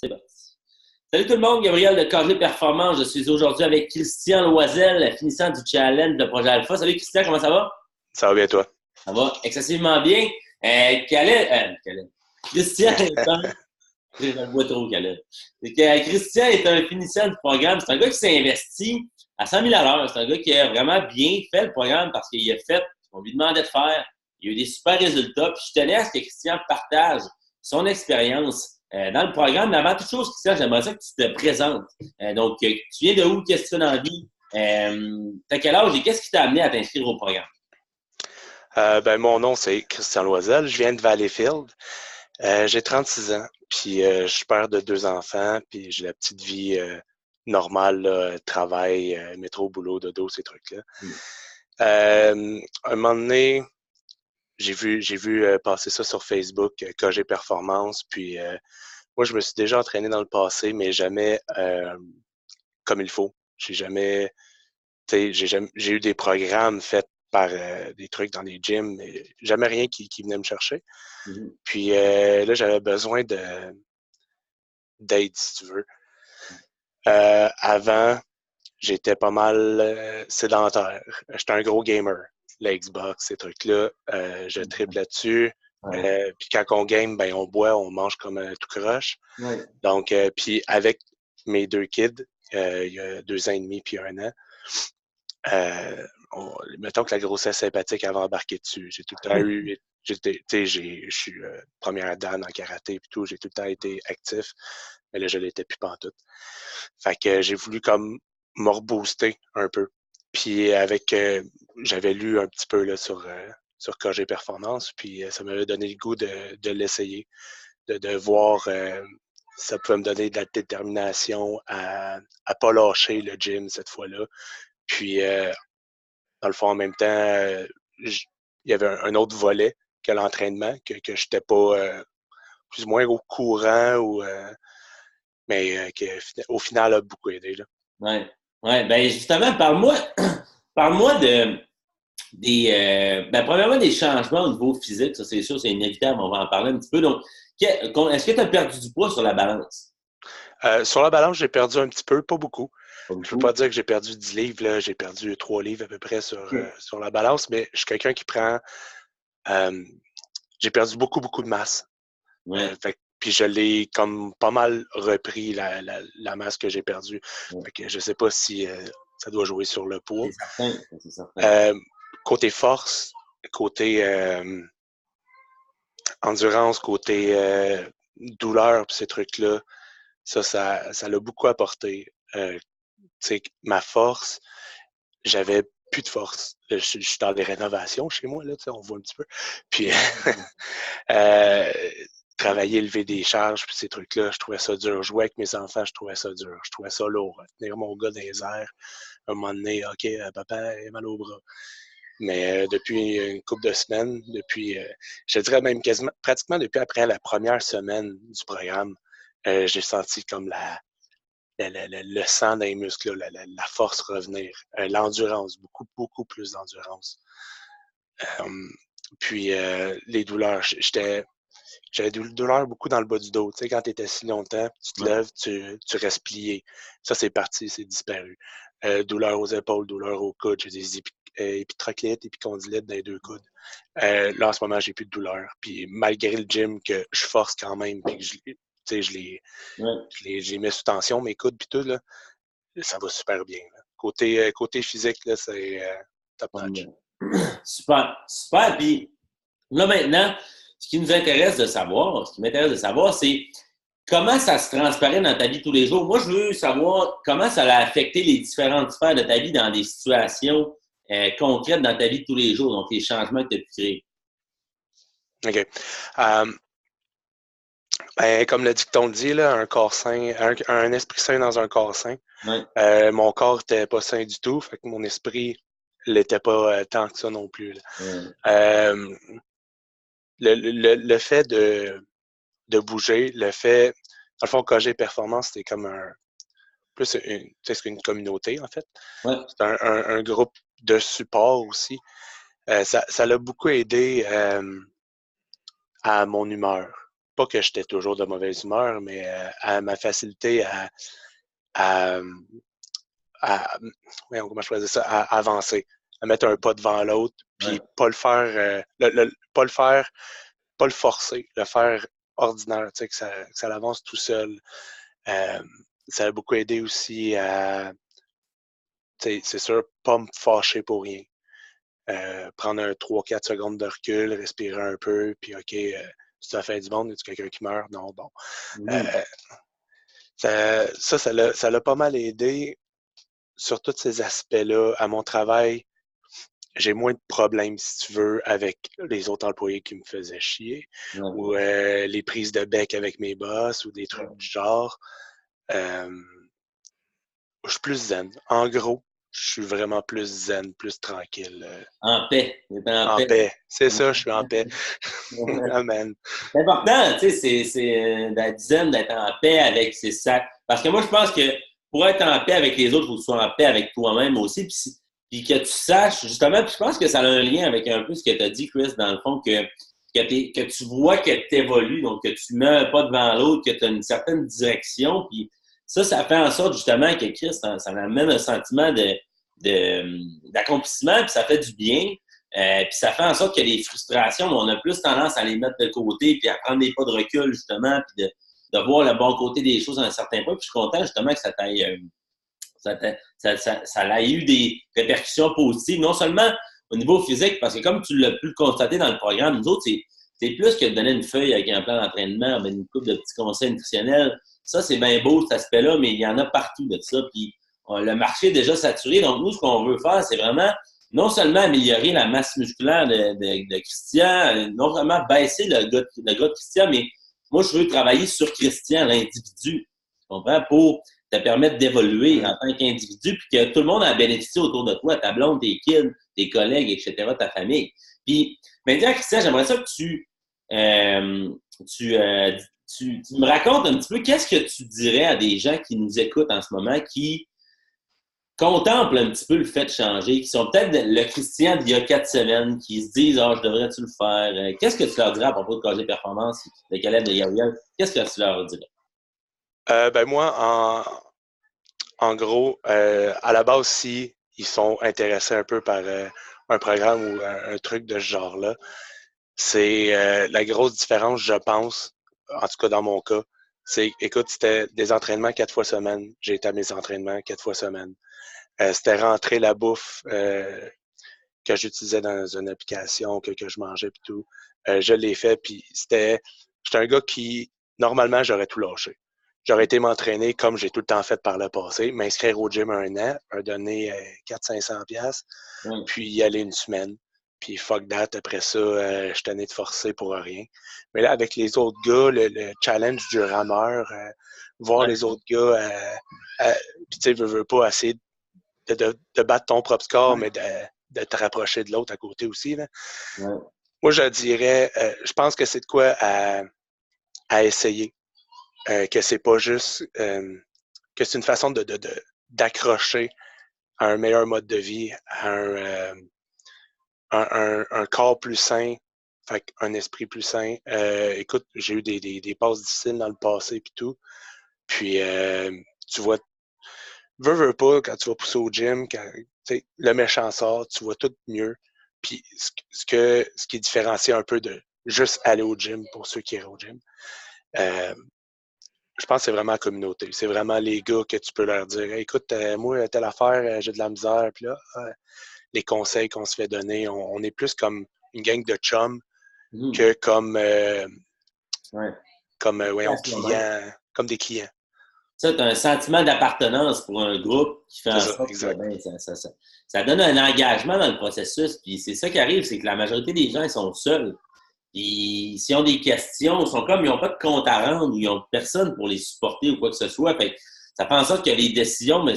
C'est bon. Salut tout le monde, Gabriel de KG Performance. Je suis aujourd'hui avec Christian Loisel, finissant du challenge de Projet Alpha. Salut Christian, comment ça va? Ça va bien, toi? Ça va excessivement bien. Christian est un... Je le vois trop, Khaled. Christian est un finissant du programme. C'est un gars qui s'est investi à 100 000 à l'heure. C'est un gars qui a vraiment bien fait le programme parce qu'il a fait ce qu'on lui demandait de faire. Il a eu des super résultats. Puis je tenais à ce que Christian partage son expérience dans le programme. Mais avant toute chose, Christian, j'aimerais ça que tu te présentes. Tu viens de où? Qu'est-ce que tu fais dans la vie? T'as quel âge et qu'est-ce qui t'a amené à t'inscrire au programme? Mon nom, c'est Christian Loisel. Je viens de Valleyfield. J'ai 36 ans, puis je suis père de 2 enfants, puis j'ai la petite vie normale, là, travail, métro, boulot, dodo, ces trucs-là. Un moment donné, j'ai vu passer ça sur Facebook, KG Performance, puis moi, je me suis déjà entraîné dans le passé, mais jamais comme il faut. J'ai eu des programmes faits par des trucs dans des gyms, mais jamais rien qui venait me chercher. Mhm. Puis là, j'avais besoin d'aide, si tu veux. Avant, j'étais pas mal sédentaire. J'étais un gros gamer. La Xbox, ces trucs-là, je tripe là-dessus. Ouais. Puis quand on game, ben on boit, on mange comme tout croche. Ouais. Donc, puis avec mes 2 kids, il y a 2 ans et demi puis 1 an, mettons que la grossesse sympathique avait embarqué dessus. J'ai tout le temps eu, je suis première dan en karaté et tout, j'ai tout le temps été actif, mais là, je l'étais plus pantoute. Fait que j'ai voulu comme me rebooster un peu. Puis j'avais lu un petit peu là, sur KG Performance, puis ça m'avait donné le goût de l'essayer, de voir ça pouvait me donner de la détermination à pas lâcher le gym cette fois-là. Puis dans le fond, en même temps, il y avait un autre volet que l'entraînement, que je n'étais pas plus ou moins au courant, mais qui au final a beaucoup aidé. Là. Ouais. Ouais. Ben justement, parle-moi, parle-moi premièrement, des changements au niveau physique, ça c'est sûr, c'est inévitable, on va en parler un petit peu. Donc, est-ce que tu as perdu du poids sur la balance? Sur la balance, j'ai perdu un petit peu, pas beaucoup. Pas Je ne peux beaucoup. pas dire que j'ai perdu 10 livres, là. J'ai perdu 3 livres à peu près OK. sur la balance, mais je suis quelqu'un qui prend. euh, j'ai perdu beaucoup, beaucoup de masse. Ouais. Puis je l'ai comme pas mal repris, la masse que j'ai perdue. Ouais. Fait que je sais pas si ça doit jouer sur le poids. C'est certain. C'est certain. Euh, côté force, côté endurance, côté douleur, pis ces trucs-là, ça l'a beaucoup apporté. Ma force, j'avais plus de force. Je suis dans des rénovations chez moi, là, on voit un petit peu. Puis euh, travailler, lever des charges, puis ces trucs-là, je trouvais ça dur. Jouer avec mes enfants, je trouvais ça dur. Je trouvais ça lourd. Tenir mon gars dans les airs, à un moment donné, OK, papa est mal au bras. Mais depuis une couple de semaines, je dirais même quasiment, pratiquement depuis après la première semaine du programme, j'ai senti comme le sang dans les muscles, là, la force revenir, l'endurance, beaucoup, beaucoup plus d'endurance. Euh, puis les douleurs, j'avais des douleurs beaucoup dans le bas du dos. Tu sais, quand tu es assis longtemps, tu te Ouais. lèves, tu restes plié. Ça, c'est parti, c'est disparu. Douleur aux épaules, douleur aux coudes, j'ai des épitrocléites, épicondylites dans les 2 coudes. Là, en ce moment, j'ai plus de douleur. Puis malgré le gym que je force quand même, puis que Ouais. je les mets sous tension, mes coudes, puis tout, là, ça va super bien. Là. Côté physique, là, c'est top notch. Super. Super. Puis là, maintenant, ce qui nous intéresse de savoir, ce qui m'intéresse de savoir, c'est comment ça se transparaît dans ta vie tous les jours. Moi, je veux savoir comment ça a affecté les différentes sphères de ta vie dans des situations concrètes dans ta vie de tous les jours, donc les changements que tu as pu créer. OK. Euh, comme le dicton dit, là, un corps sain, un esprit sain dans un corps sain. Ouais. Mon corps n'était pas sain du tout, fait que mon esprit l'était pas tant que ça non plus. Là. Ouais. Euh, le fait de bouger, dans le fond, KG Performance, c'était comme c'est une communauté, en fait. Ouais. C'est un groupe de support aussi. Ça l'a beaucoup aidé à mon humeur. pas que j'étais toujours de mauvaise humeur, mais à ma facilité à, comment je faisais ça, à avancer, à mettre un pas devant l'autre, puis Ouais. pas le faire, pas le faire, pas le forcer, le faire ordinaire, tu sais, que ça l'avance tout seul. Ça a beaucoup aidé aussi à, tu sais, c'est sûr, pas me fâcher pour rien. Prendre un 3-4 secondes de recul, respirer un peu, puis OK, si tu as fait du monde, y a quelqu'un qui meurt? Non, bon. Mhm. Euh, ça l'a pas mal aidé sur tous ces aspects-là. À mon travail, j'ai moins de problèmes, si tu veux, avec les autres employés qui me faisaient chier, Ouais. ou les prises de bec avec mes boss, ou des trucs du genre. Euh, je suis plus zen. En gros, je suis vraiment plus zen, plus tranquille. En paix. D'être en En paix. paix. C'est ça, je suis en paix. Amen. C'est important, tu sais, c'est d'être zen, d'être en paix avec ses sacs. Parce que moi, je pense que pour être en paix avec les autres, il faut que tu sois en paix avec toi-même aussi. Puis que tu saches, justement, puis je pense que ça a un lien avec un peu ce que tu as dit, Chris, dans le fond, que tu vois que tu évolues, donc que tu mets un pas devant l'autre, que tu as une certaine direction. Puis ça fait en sorte, justement, que Chris, ça amène un sentiment d'accomplissement, puis ça fait du bien. Puis ça fait en sorte que les frustrations, on a plus tendance à les mettre de côté puis à prendre des pas de recul, justement, puis de voir le bon côté des choses à un certain point. Puis je suis content, justement, que ça ait eu des répercussions positives, non seulement au niveau physique, parce que comme tu l'as pu le constater dans le programme, nous autres, c'est plus que de donner une feuille avec un plan d'entraînement, ben une couple de petits conseils nutritionnels. Ça, c'est bien beau, cet aspect-là, mais il y en a partout de ça. Puis le marché est déjà saturé. Donc, nous, ce qu'on veut faire, c'est vraiment non seulement améliorer la masse musculaire de Christian, non seulement baisser le gars de Christian, mais moi, je veux travailler sur Christian, l'individu. Tu comprends? Pour te permettre d'évoluer en tant qu'individu, puis que tout le monde a bénéficié autour de toi, ta blonde, tes kids, tes collègues, etc., ta famille. Puis, maintenant, Christian, j'aimerais ça que euh, tu, euh, tu me racontes un petit peu qu'est-ce que tu dirais à des gens qui nous écoutent en ce moment, qui contemplent un petit peu le fait de changer, qui sont peut-être le Christian d'il y a 4 semaines, qui se disent « Ah, je devrais-tu le faire? » Qu'est-ce que tu leur dirais à propos de Congé Performance, de Caleb de Gabriel? Qu'est-ce que tu leur dirais? Ben moi, en gros, à la base, si ils sont intéressés un peu par un programme ou un truc de ce genre-là, c'est la grosse différence, je pense, en tout cas dans mon cas, c'est, écoute, c'était des entraînements 4 fois semaine. J'ai été à mes entraînements 4 fois semaine. C'était rentrer la bouffe que j'utilisais dans une application, que je mangeais et tout. Je l'ai fait, puis j'étais un gars qui, normalement, j'aurais tout lâché. J'aurais été m'entraîner comme j'ai tout le temps fait par le passé, m'inscrire au gym un an, me donner 400-500$, Oui. puis y aller une semaine. Puis fuck that, après ça, je tenais de forcer pour rien. Mais là, avec les autres gars, le challenge du rameur, voir Ouais. les autres gars, puis tu sais, veux pas essayer de battre ton propre score, mais de te rapprocher de l'autre à côté aussi. Là. Ouais. Moi, je dirais, je pense que c'est de quoi à essayer. Que c'est pas juste, que c'est une façon d'accrocher à un meilleur mode de vie, à un corps plus sain, fait un esprit plus sain. Écoute, j'ai eu des passes difficiles dans le passé et tout. Puis, tu vois, veux pas, quand tu vas pousser au gym, quand le méchant sort, tu vois tout mieux. Puis, ce qui différencie un peu de juste aller au gym pour ceux qui iraient au gym, euh, je pense que c'est vraiment la communauté. C'est vraiment les gars que tu peux leur dire hey, écoute, moi, telle affaire, j'ai de la misère. Puis là, les conseils qu'on se fait donner, on est plus comme une gang de chums Mhm. que comme, Ouais. voyons, clients, comme des clients. Ça, tu as un sentiment d'appartenance pour un groupe qui fait C'est en ça, sorte que exact. ben, ça donne un engagement dans le processus. Puis c'est ça qui arrive, c'est que la majorité des gens, ils sont seuls. Puis s'ils ont des questions, ils n'ont pas de compte à rendre ou ils n'ont personne pour les supporter ou quoi que ce soit. Fait que ça fait en sorte que les décisions, mais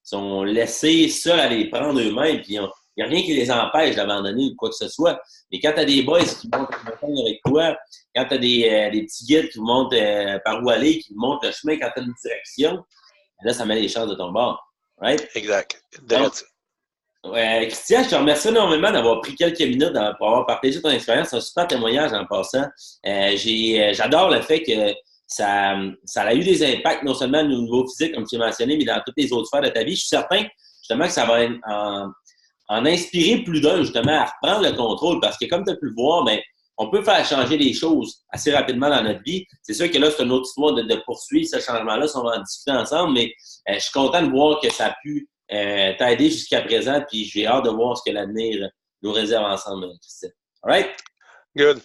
sont laissés seuls à les prendre eux-mêmes. Puis il n'y a rien qui les empêche d'abandonner ou quoi que ce soit. Mais quand tu as des boys qui montent la montagne avec toi, quand tu as des petits guides qui vous montrent par où aller, qui vous montrent le chemin, quand tu as une direction, là, ça met les chances de ton bord. Right? Exact. Donc, Direct. Ouais, Christian, je te remercie énormément d'avoir pris quelques minutes pour avoir partagé ton expérience. C'est un super témoignage en passant. J'adore le fait que ça a eu des impacts non seulement au niveau physique, comme tu l'as mentionné, mais dans toutes les autres sphères de ta vie. Je suis certain justement que ça va en inspirer plus d'un justement à reprendre le contrôle parce que comme tu as pu le voir, ben, on peut faire changer les choses assez rapidement dans notre vie. C'est sûr que là, c'est une autre histoire de poursuivre ce changement-là, si on va en discuter ensemble, mais je suis content de voir que ça a pu t'aider jusqu'à présent, puis j'ai hâte de voir ce que l'avenir nous réserve ensemble, Christian. All right? Good.